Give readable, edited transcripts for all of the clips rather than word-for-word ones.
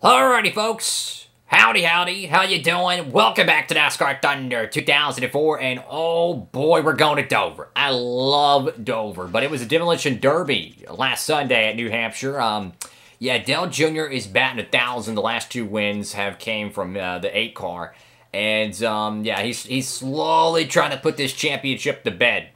Alrighty, folks. Howdy, howdy. How you doing? Welcome back to NASCAR Thunder 2004, and oh boy, we're going to Dover. I love Dover, but it was a demolition derby last Sunday at New Hampshire. Yeah, Dale Jr. is batting 1,000. The last two wins have came from the 8 car, and yeah, he's slowly trying to put this championship to bed.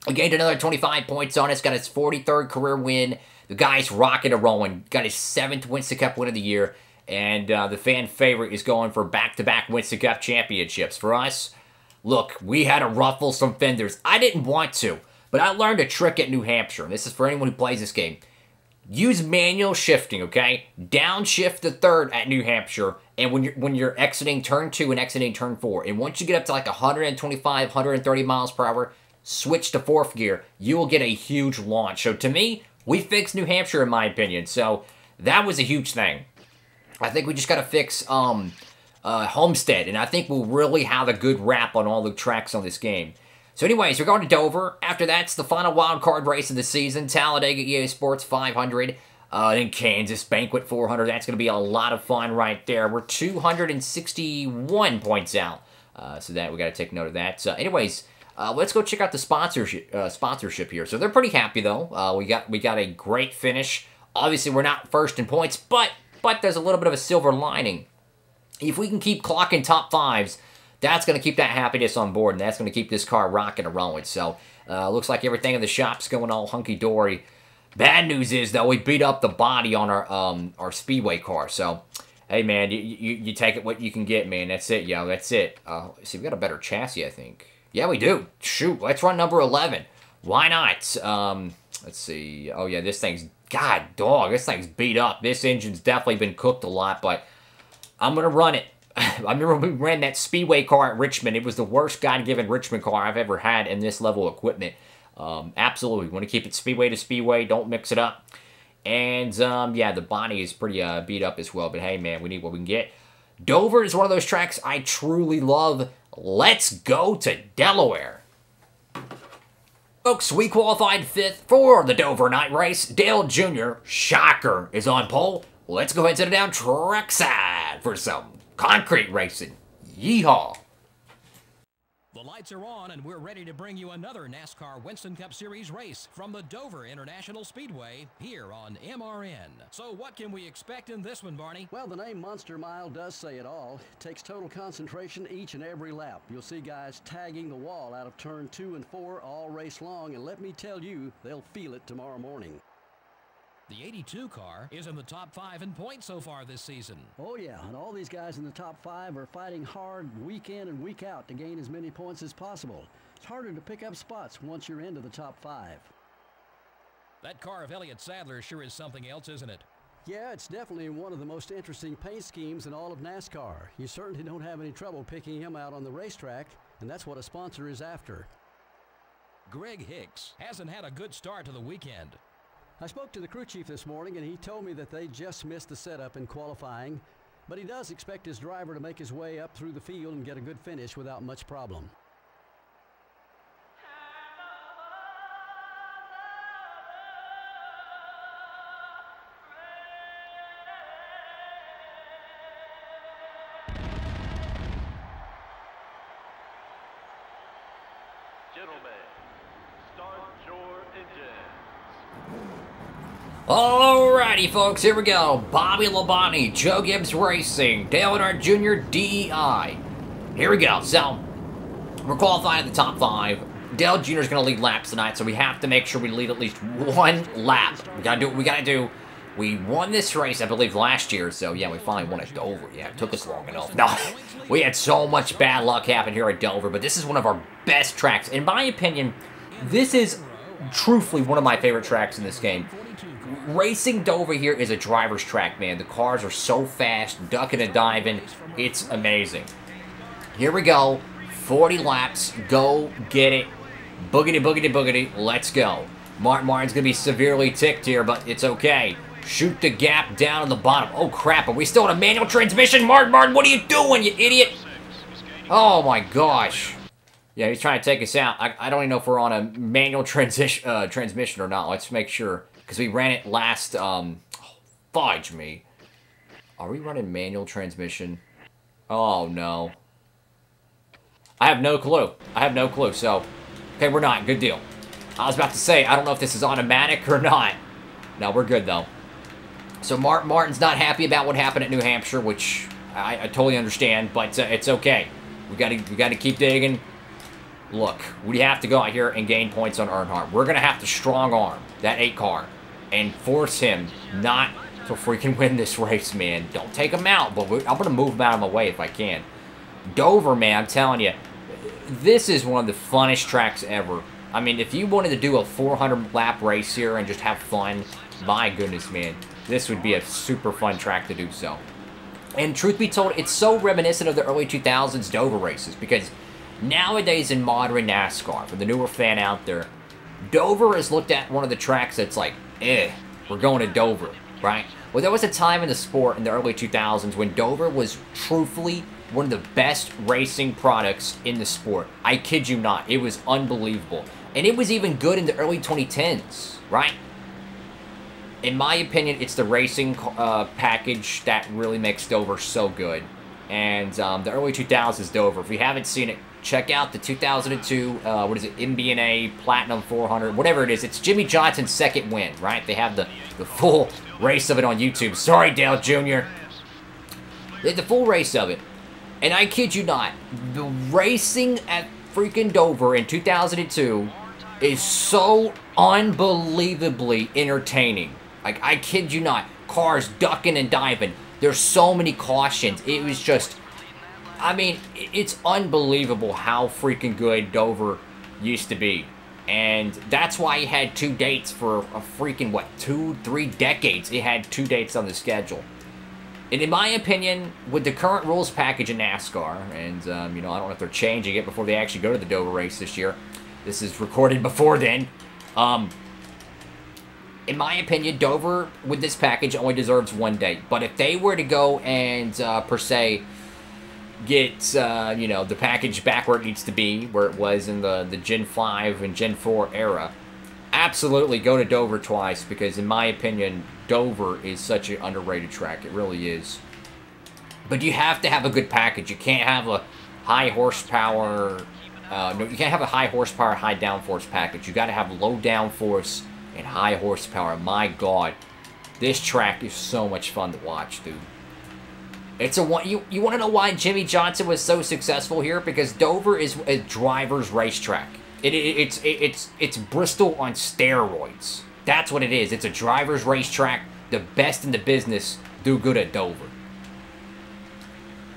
He gained another 25 points on us, got his 43rd career win. The guy's rocking and rolling, got his 7th Winston Cup win of the year, and the fan favorite is going for back-to-back Winston Cup championships. For us, look, we had to ruffle some fenders. I didn't want to, but I learned a trick at New Hampshire, and this is for anyone who plays this game. Use manual shifting, okay? Downshift to third at New Hampshire, and when you're exiting turn 2 and exiting turn 4, and once you get up to like 125, 130 miles per hour, switch to 4th gear, you will get a huge launch. So to me, we fixed New Hampshire in my opinion, so that was a huge thing. I think we just got to fix Homestead, and I think we'll really have a good rap on all the tracks on this game. So anyways, we're going to Dover. After that's the final wild card race of the season, Talladega EA Sports 500, then Kansas Banquet 400. That's going to be a lot of fun right there. We're 261 points out, so that we got to take note of that. So anyways, let's go check out the sponsorship here. So they're pretty happy though. We got a great finish. Obviously, we're not first in points, but there's a little bit of a silver lining. If we can keep clocking top 5s, that's going to keep that happiness on board, and that's going to keep this car rocking and rolling. So, looks like everything in the shop's going all hunky-dory. Bad news is, though, we beat up the body on our Speedway car. So, hey, man, you take it what you can get, man. That's it, yo. That's it. See, we got a better chassis, I think. Yeah, we do. Shoot, let's run number 11. Why not? Let's see. Oh, yeah, this thing's... God, dog, this thing's beat up. This engine's definitely been cooked a lot, but I'm going to run it. I remember we ran that Speedway car at Richmond. It was the worst God-given Richmond car I've ever had in this level of equipment. Absolutely. We want to keep it Speedway to Speedway. Don't mix it up. And, yeah, the body is pretty beat up as well. But, hey, man, we need what we can get. Dover is one of those tracks I truly love. Let's go to Delaware. Folks, we qualified 5th for the Dover night race. Dale Jr., shocker, is on pole. Let's go ahead and set it down trackside for some concrete racing. Yeehaw. The lights are on, and we're ready to bring you another NASCAR Winston Cup Series race from the Dover International Speedway here on MRN. So what can we expect in this one, Barney? Well, the name Monster Mile does say it all. It takes total concentration each and every lap. You'll see guys tagging the wall out of turn 2 and 4 all race long, and let me tell you, they'll feel it tomorrow morning. The 82 car is in the top 5 in points so far this season. Oh yeah, and all these guys in the top 5 are fighting hard week in and week out to gain as many points as possible. It's harder to pick up spots once you're into the top 5. That car of Elliott Sadler sure is something else, isn't it? Yeah, it's definitely one of the most interesting paint schemes in all of NASCAR. You certainly don't have any trouble picking him out on the racetrack, and that's what a sponsor is after. Greg Hicks hasn't had a good start to the weekend. I spoke to the crew chief this morning, and he told me that they just missed the setup in qualifying, but he does expect his driver to make his way up through the field and get a good finish without much problem. Gentlemen, start your engines. Alrighty, folks, here we go. Bobby Labonte, Joe Gibbs Racing, Dale Earnhardt Jr., DEI. Here we go. So, we're qualified in the top 5. Dale Jr. is going to lead laps tonight, so we have to make sure we lead at least 1 lap. We got to do what we got to do. We won this race, I believe, last year, so yeah, we finally won at Dover. Yeah, it took us long enough. No, we had so much bad luck happen here at Dover, but this is one of our best tracks. In my opinion, this is truthfully one of my favorite tracks in this game. Racing Dover here is a driver's track, man. The cars are so fast, ducking and diving. It's amazing. Here we go. 40 laps. Go get it. Boogity, boogity, boogity. Let's go. Martin's going to be severely ticked here, but it's okay. Shoot the gap down in the bottom. Oh, crap. Are we still in a manual transmission? Martin, what are you doing, you idiot? Oh, my gosh. Yeah, he's trying to take us out. I don't even know if we're on a manual transmission or not. Let's make sure. Because we ran it last, fudge me. Are we running manual transmission? Oh, no. I have no clue. I have no clue, so... Okay, we're not. Good deal. I was about to say, I don't know if this is automatic or not. No, we're good, though. So Martin's not happy about what happened at New Hampshire, which I totally understand, but it's okay. We gotta keep digging. Look, we have to go out here and gain points on Earnhardt. We're gonna have to strong arm that 8 car and force him not to freaking win this race, man. Don't take him out, but I'm gonna move him out of my way if I can. Dover, man, I'm telling you, this is one of the funnest tracks ever. I mean, if you wanted to do a 400-lap race here and just have fun, my goodness, man, this would be a super fun track to do so. And truth be told, it's so reminiscent of the early 2000s Dover races, because nowadays in modern NASCAR, for the newer fan out there, Dover is looked at one of the tracks that's like, we're going to Dover, right? Well, there was a time in the sport in the early 2000s when Dover was truthfully one of the best racing products in the sport. I kid you not. It was unbelievable. And it was even good in the early 2010s, right? In my opinion, it's the racing package that really makes Dover so good. And the early 2000s Dover, if you haven't seen it, check out the 2002, what is it, MBNA Platinum 400, whatever it is. It's Jimmy Johnson's second win, right? They have the full race of it on YouTube. Sorry, Dale Jr. They had the full race of it. And I kid you not, the racing at freaking Dover in 2002 is so unbelievably entertaining. Like, I kid you not. Cars ducking and diving. There's so many cautions. It was just... I mean, it's unbelievable how freaking good Dover used to be. And that's why it had 2 dates for a freaking, what, 2-3 decades. It had 2 dates on the schedule. And in my opinion, with the current rules package in NASCAR, and, you know, I don't know if they're changing it before they actually go to the Dover race this year. This is recorded before then. In my opinion, Dover, with this package, only deserves 1 date. But if they were to go and, per se, get, you know, the package back where it needs to be, where it was in the Gen 5 and Gen 4 era, absolutely go to Dover twice, because in my opinion, Dover is such an underrated track. It really is. But you have to have a good package. You can't have a high horsepower, no, you can't have a high horsepower, high downforce package. You got to have low downforce and high horsepower. My God, this track is so much fun to watch, dude. It's a one. You want to know why Jimmy Johnson was so successful here? Because Dover is a driver's racetrack. It's Bristol on steroids. That's what it is. It's a driver's racetrack. The best in the business do good at Dover.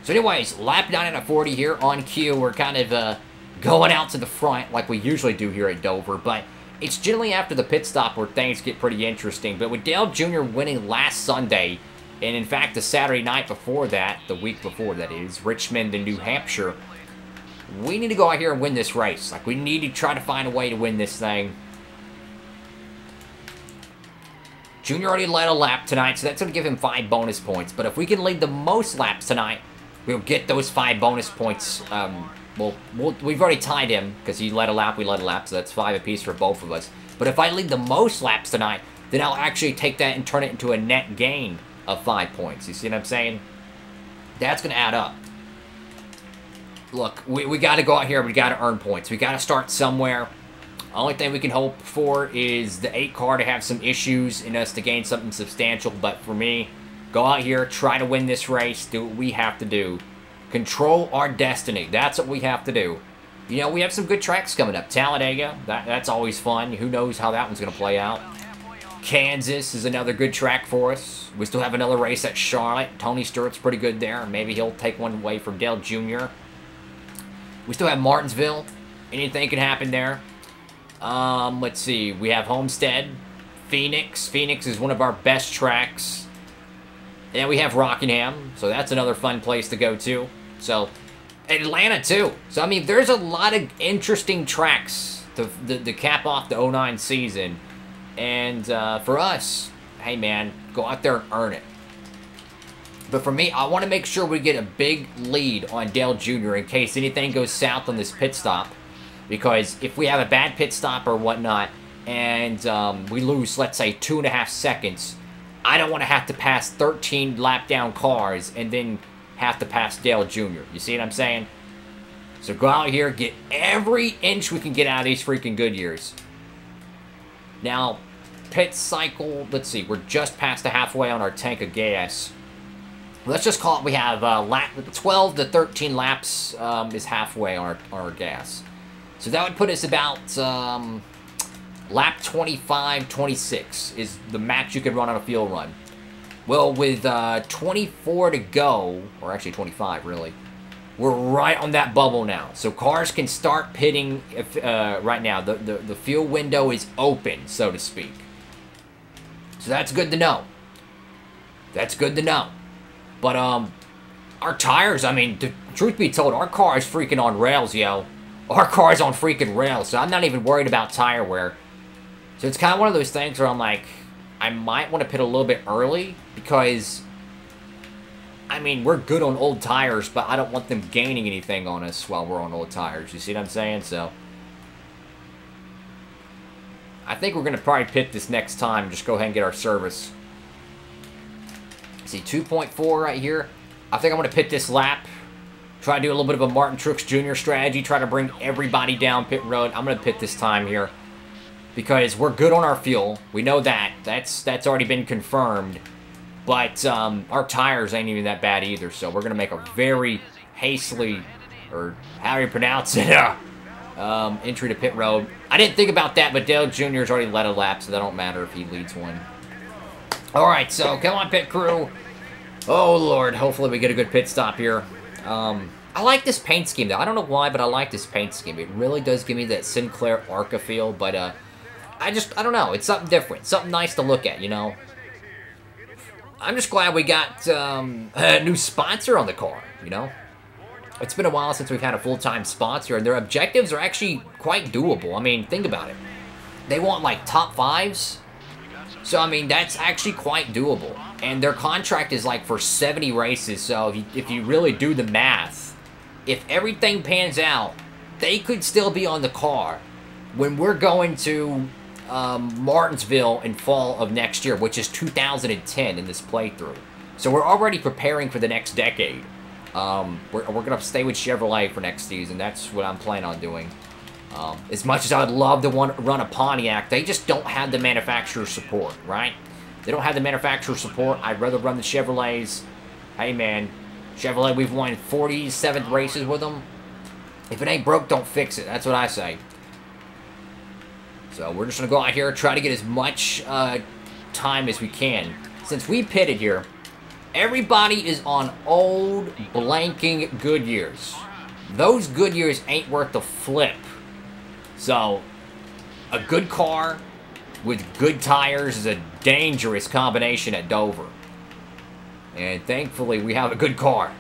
So anyways, lap 9 out of 40 here on cue. We're kind of going out to the front like we usually do here at Dover, but it's generally after the pit stop where things get pretty interesting. But with Dale Jr. winning last Sunday, and in fact the Saturday night before that, the week before that is, Richmond and New Hampshire, we need to go out here and win this race. Like, we need to try to find a way to win this thing. Junior already led a lap tonight, so that's going to give him 5 bonus points. But if we can lead the most laps tonight, we'll get those 5 bonus points. We've already tied him, because he led a lap, we led a lap, so that's 5 apiece for both of us. But if I lead the most laps tonight, then I'll actually take that and turn it into a net gain of 5 points. You see what I'm saying? That's going to add up. Look, we got to go out here, we got to earn points. We got to start somewhere. Only thing we can hope for is the 8 car to have some issues and us to gain something substantial. But for me, go out here, try to win this race, do what we have to do. Control our destiny. That's what we have to do. You know, we have some good tracks coming up. Talladega, that's always fun. Who knows how that one's going to play out. Kansas is another good track for us. We still have another race at Charlotte. Tony Stewart's pretty good there. Maybe he'll take one away from Dale Jr. We still have Martinsville. Anything can happen there. Let's see. We have Homestead. Phoenix. Phoenix is one of our best tracks. And we have Rockingham. So that's another fun place to go to. So, Atlanta too. So, I mean, there's a lot of interesting tracks to cap off the 09 season. And for us, hey man, go out there and earn it. But for me, I want to make sure we get a big lead on Dale Jr. in case anything goes south on this pit stop. Because if we have a bad pit stop or whatnot, and we lose, let's say, 2.5 seconds, I don't want to have to pass 13 lap down cars and then have to pass Dale Jr. You see what I'm saying? So go out here, get every inch we can get out of these freaking Goodyears. Now, pit cycle, let's see, we're just past the halfway on our tank of gas. Let's just call it, we have 12 to 13 laps is halfway on our gas. So that would put us about lap 25, 26 is the max you could run on a fuel run. Well, with 24 to go, or actually 25 really, we're right on that bubble now. So cars can start pitting right now. The fuel window is open, so to speak. So that's good to know. That's good to know. But, our tires, I mean, the truth be told, our car is freaking on rails, yo. Our car's on freaking rails, so I'm not even worried about tire wear. So it's kind of one of those things where I'm like, I might want to pit a little bit early, because, I mean, we're good on old tires, but I don't want them gaining anything on us while we're on old tires. You see what I'm saying? So, I think we're going to probably pit this next time, just go ahead and get our service. See, 2.4 right here. I think I'm going to pit this lap. Try to do a little bit of a Martin Truex Jr. strategy. Try to bring everybody down pit road. I'm going to pit this time here. Because we're good on our fuel. We know that. That's already been confirmed. But our tires ain't even that bad either. So we're going to make a very hastily, or how do you pronounce it, entry to pit road. I didn't think about that, but Dale Jr.'s already led a lap, so that don't matter if he leads one. Alright, so come on, pit crew. Oh, Lord. Hopefully we get a good pit stop here. I like this paint scheme, though. I don't know why, but I like this paint scheme. It really does give me that Sinclair Arca feel, but I don't know. It's something different. Something nice to look at, you know? I'm just glad we got a new sponsor on the car, you know? It's been a while since we've had a full-time sponsor, and their objectives are actually quite doable. I mean, think about it. They want, like, top fives. So, I mean, that's actually quite doable. And their contract is, like, for 70 races. So, if you really do the math, if everything pans out, they could still be on the car when we're going to Martinsville in fall of next year, which is 2010 in this playthrough. So, we're already preparing for the next decade. We're going to stay with Chevrolet for next season. That's what I'm planning on doing. As much as I would love to run a Pontiac, they just don't have the manufacturer support, right? They don't have the manufacturer support. I'd rather run the Chevrolets. Hey, man, Chevrolet, we've won 47 races with them. If it ain't broke, don't fix it. That's what I say. So we're just going to go out here, try to get as much time as we can. Since we pitted here, everybody is on old blanking Goodyears. Those Goodyears ain't worth the flip. So, a good car with good tires is a dangerous combination at Dover. And thankfully, we have a good car.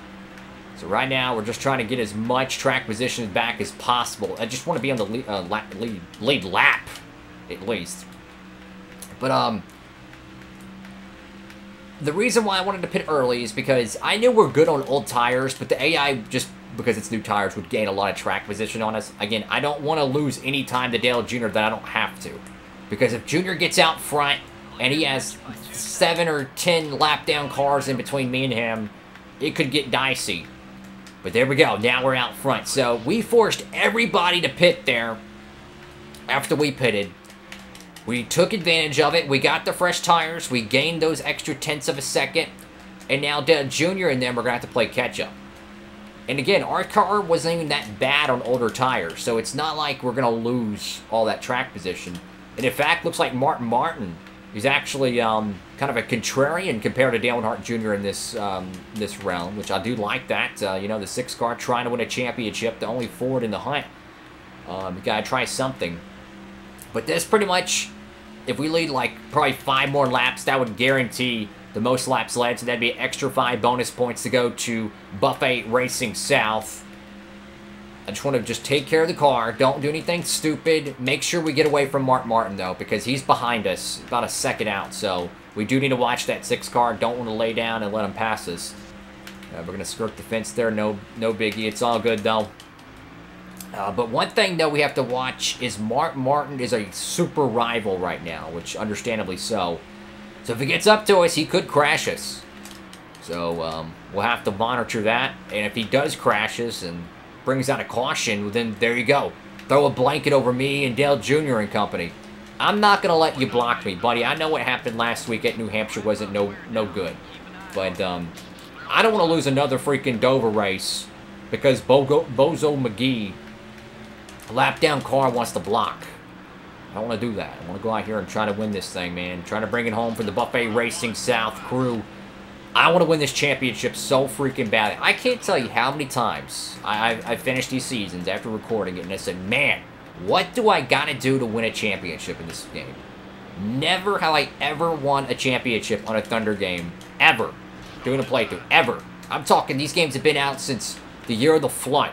So right now, we're just trying to get as much track position back as possible. I just want to be on the lead lap, at least. But, the reason why I wanted to pit early is because I knew we're good on old tires, but the AI just, because it's new tires, would gain a lot of track position on us. Again, I don't want to lose any time to Dale Jr. that I don't have to. Because if Jr. gets out front and he has 7 or 10 lap down cars in between me and him, it could get dicey. But there we go. Now we're out front. So we forced everybody to pit there after we pitted. We took advantage of it. We got the fresh tires. We gained those extra tenths of a second. And now Dale Jr. and them are going to have to play catch-up. And again, our car wasn't even that bad on older tires, so it's not like we're going to lose all that track position. And in fact, looks like Martin is actually kind of a contrarian compared to Dale Earnhardt Jr. in this this realm, which I do like that. You know, the 6 car trying to win a championship, the only Ford in the hunt. You got to try something. But this pretty much, if we lead like probably 5 more laps, that would guarantee the most laps led, so that'd be an extra 5 bonus points to go to Buffet Racing South. I just want to take care of the car. Don't do anything stupid. Make sure we get away from Martin, though, because he's behind us, about a second out. So we do need to watch that 6 car. Don't want to lay down and let him pass us. We're going to skirt the fence there. No biggie. It's all good, though. But one thing, though, we have to watch is Martin is a super rival right now, which understandably so. So if he gets up to us, he could crash us. So we'll have to monitor that. And if he does crash us and brings out a caution, well, then there you go. Throw a blanket over me and Dale Jr. and company. I'm not going to let you block me, buddy. I know what happened last week at New Hampshire wasn't no good. But I don't want to lose another freaking Dover race because Bozo McGee, a lap down car, wants to block. I don't want to do that. I want to go out here and try to win this thing, man. Try to bring it home for the Buffet Racing South crew. I want to win this championship so freaking badly. I can't tell you how many times I finished these seasons after recording it, and I said, man, what do I got to do to win a championship in this game? Never have I ever won a championship on a Thunder game. Ever. Doing a playthrough. Ever. I'm talking, these games have been out since the year of the flood,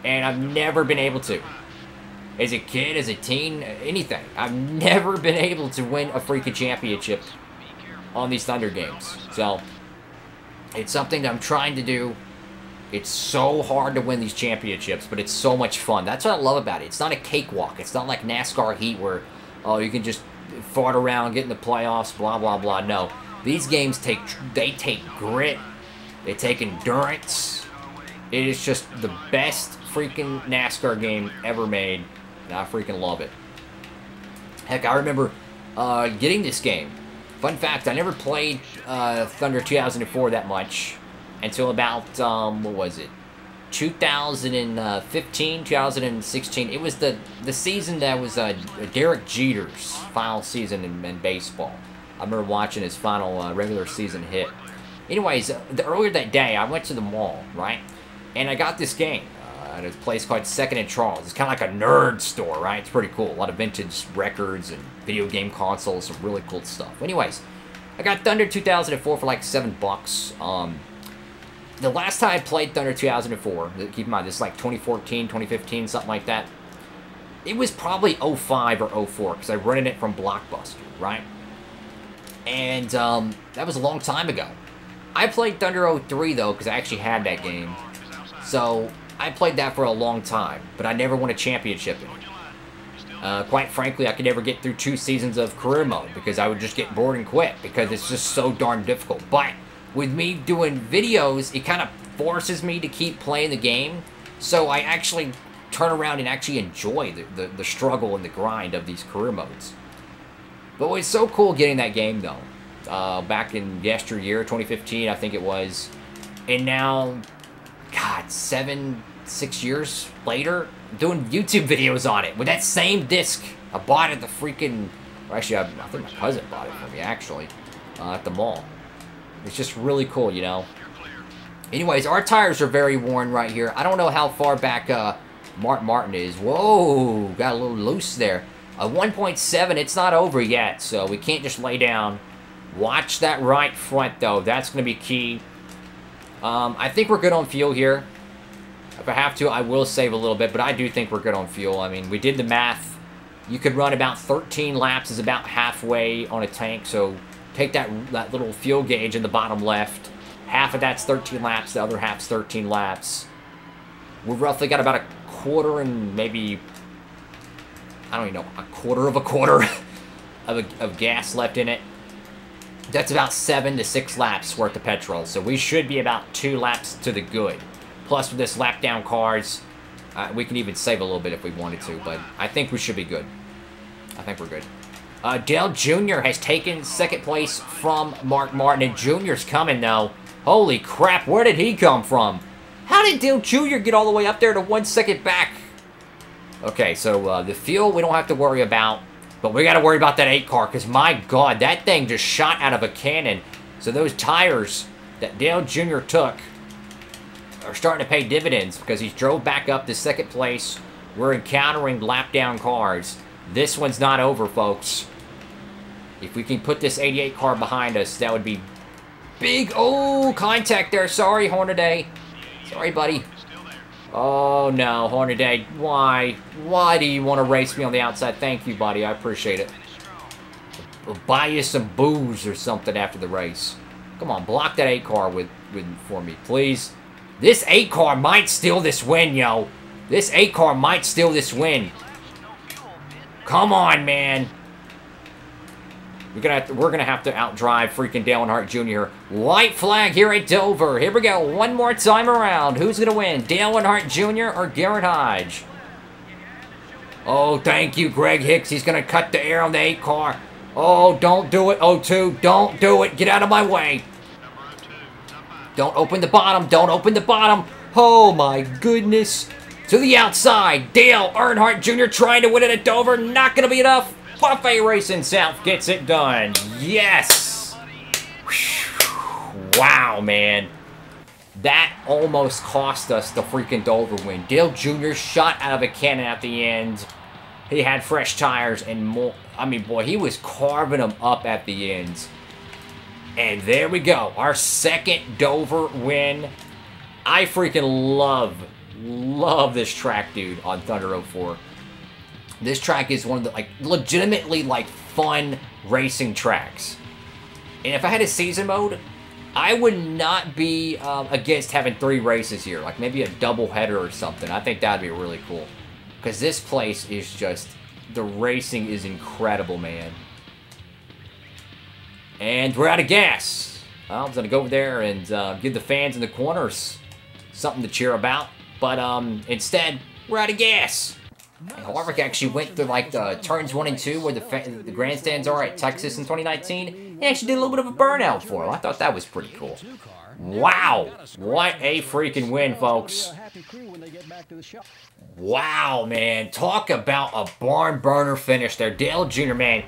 and I've never been able to. As a kid, as a teen, anything. I've never been able to win a freaking championship on these Thunder games. So, it's something that I'm trying to do. It's so hard to win these championships, but it's so much fun. That's what I love about it. It's not a cakewalk. It's not like NASCAR Heat where, oh, you can just fart around, get in the playoffs, blah, blah, blah. No. These games take grit. They take endurance. It is just the best freaking NASCAR game ever made. And I freaking love it. Heck, I remember getting this game. Fun fact, I never played Thunder 2004 that much until about, what was it? 2015, 2016. It was the season that was Derek Jeter's final season in baseball. I remember watching his final regular season hit. Anyways, earlier that day, I went to the mall, right? And I got this game at a place called Second and Charles. It's kind of like a nerd store, right? It's pretty cool. A lot of vintage records and video game consoles, some really cool stuff. Anyways, I got Thunder 2004 for like $7. The last time I played Thunder 2004, keep in mind, this is like 2014, 2015, something like that. It was probably 05 or 04, because I rented it from Blockbuster, right? And that was a long time ago. I played Thunder 03, though, because I actually had that game. So, I played that for a long time, but I never won a championship in it. Quite frankly, I could never get through 2 seasons of career mode, because I would just get bored and quit, because it's just so darn difficult. But with me doing videos, it kind of forces me to keep playing the game, so I actually turn around and actually enjoy the struggle and the grind of these career modes. But it was so cool getting that game, though. Back in yesteryear, 2015, I think it was. And now, God, 6 years later, doing YouTube videos on it with that same disc. I bought it at the freaking... Actually, I think my cousin bought it for me, actually, at the mall. It's just really cool, you know. Anyways, our tires are very worn right here. I don't know how far back Martin is. Whoa, got a little loose there. 1.7, it's not over yet, so we can't just lay down. Watch that right front, though. That's going to be key. I think we're good on fuel here. If I have to, I will save a little bit, but I do think we're good on fuel. I mean, we did the math. You could run about 13 laps, is about halfway on a tank, so take that little fuel gauge in the bottom left. Half of that's 13 laps, the other half's 13 laps. We've roughly got about a quarter and maybe, I don't even know, a quarter of gas left in it. That's about 7 to 6 laps worth of petrol, so we should be about 2 laps to the good. Plus, with this lap down cars, we can even save a little bit if we wanted to, but I think we should be good. I think we're good. Dale Jr. has taken second place from Mark Martin, and Jr.'s coming, though. Holy crap, where did he come from? How did Dale Jr. get all the way up there to 1 second back? Okay, so the fuel we don't have to worry about, but we got to worry about that 8 car, because my God, that thing just shot out of a cannon. So those tires that Dale Jr. took are starting to pay dividends, because he's drove back up to second place. We're encountering lap down cars. This one's not over, folks. If we can put this 88 car behind us, that would be big. Oh, contact there. Sorry, Hornaday. Sorry, buddy. Oh, no, Hornaday. Why? Why do you want to race me on the outside? Thank you, buddy. I appreciate it. We'll buy you some booze or something after the race. Come on, block that 8 car for me, please. This 8 car might steal this win, yo. This 8 car might steal this win. Come on, man. we're gonna have to outdrive freaking Dale Earnhardt Jr. White flag here at Dover. Here we go. One more time around. Who's gonna win? Dale Earnhardt Jr. or Garrett Hodge? Oh, thank you, Greg Hicks. He's gonna cut the air on the 8 car. Oh, don't do it. 02, don't do it. Get out of my way. Don't open the bottom. Don't open the bottom. Oh, my goodness. To the outside. Dale Earnhardt Jr. trying to win it at Dover. Not going to be enough. Buffet Racing South gets it done. Yes. Wow, man. That almost cost us the freaking Dover win. Dale Jr. shot out of a cannon at the end. He had fresh tires and more. I mean, boy, he was carving them up at the ends. And there we go. Our second Dover win. I freaking love this track, dude, on Thunder 04. This track is one of the, like, legitimately, like, fun racing tracks. And if I had a season mode, I would not be against having 3 races here. Like, maybe a double header or something. I think that would be really cool. Because this place is just, the racing is incredible, man. And we're out of gas. Well, I'm going to go over there and give the fans in the corners something to cheer about. But instead, we're out of gas. And Harvick actually went through like turns 1 and 2 where the grandstands are at Texas in 2019. He actually did a little bit of a burnout for him. I thought that was pretty cool. Wow. What a freaking win, folks. Wow, man. Talk about a barn burner finish there. Dale Jr., man.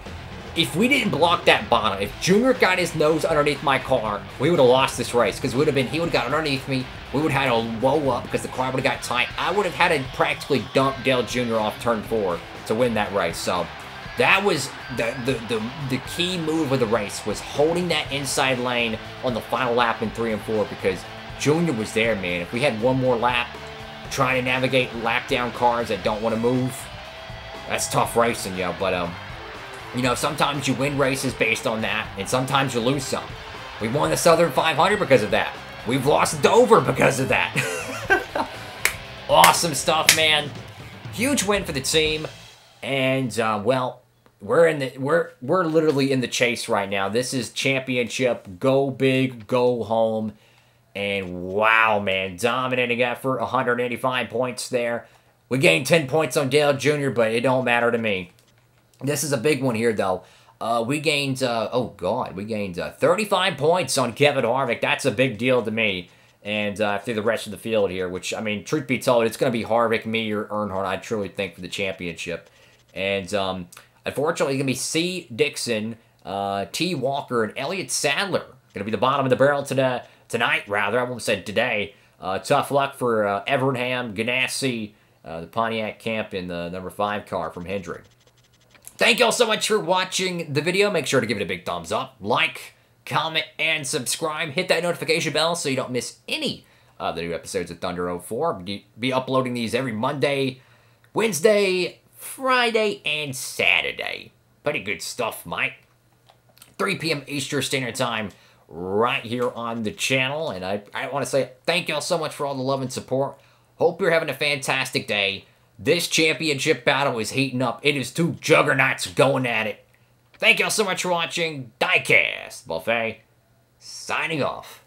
If we didn't block that bottom, if Junior got his nose underneath my car, we would have lost this race because he would have got underneath me. We would have had a low up because the car would have got tight. I would have had to practically dump Dale Jr. off turn 4 to win that race. So that was the key move of the race, was holding that inside lane on the final lap in 3 and 4 because Junior was there, man. If we had one more lap trying to navigate lap down cars that don't want to move, that's tough racing, yo. But you know, sometimes you win races based on that, and sometimes you lose some. We won the Southern 500 because of that. We've lost Dover because of that. Awesome stuff, man. Huge win for the team, and well, we're literally in the chase right now. This is championship. Go big, go home, and wow, man, dominating effort. 185 points there. We gained 10 points on Dale Jr., but it don't matter to me. This is a big one here, though. We gained, 35 points on Kevin Harvick. That's a big deal to me. And through the rest of the field here, which, I mean, truth be told, it's going to be Harvick, me, or Earnhardt, I truly think, for the championship. And unfortunately, it's going to be C. Dixon, T. Walker, and Elliott Sadler. Going to be the bottom of the barrel tonight, I won't say today. Tough luck for Evernham, Ganassi, the Pontiac camp in the number 5 car from Hendrick. Thank you all so much for watching the video. Make sure to give it a big thumbs up, like, comment, and subscribe. Hit that notification bell so you don't miss any of the new episodes of Thunder 04. Be uploading these every Monday, Wednesday, Friday, and Saturday. Pretty good stuff, Mike. 3 p.m. Eastern Standard Time right here on the channel. And I want to say thank you all so much for all the love and support. Hope you're having a fantastic day. This championship battle is heating up. It is 2 juggernauts going at it. Thank y'all so much for watching. Diecastbuffet signing off.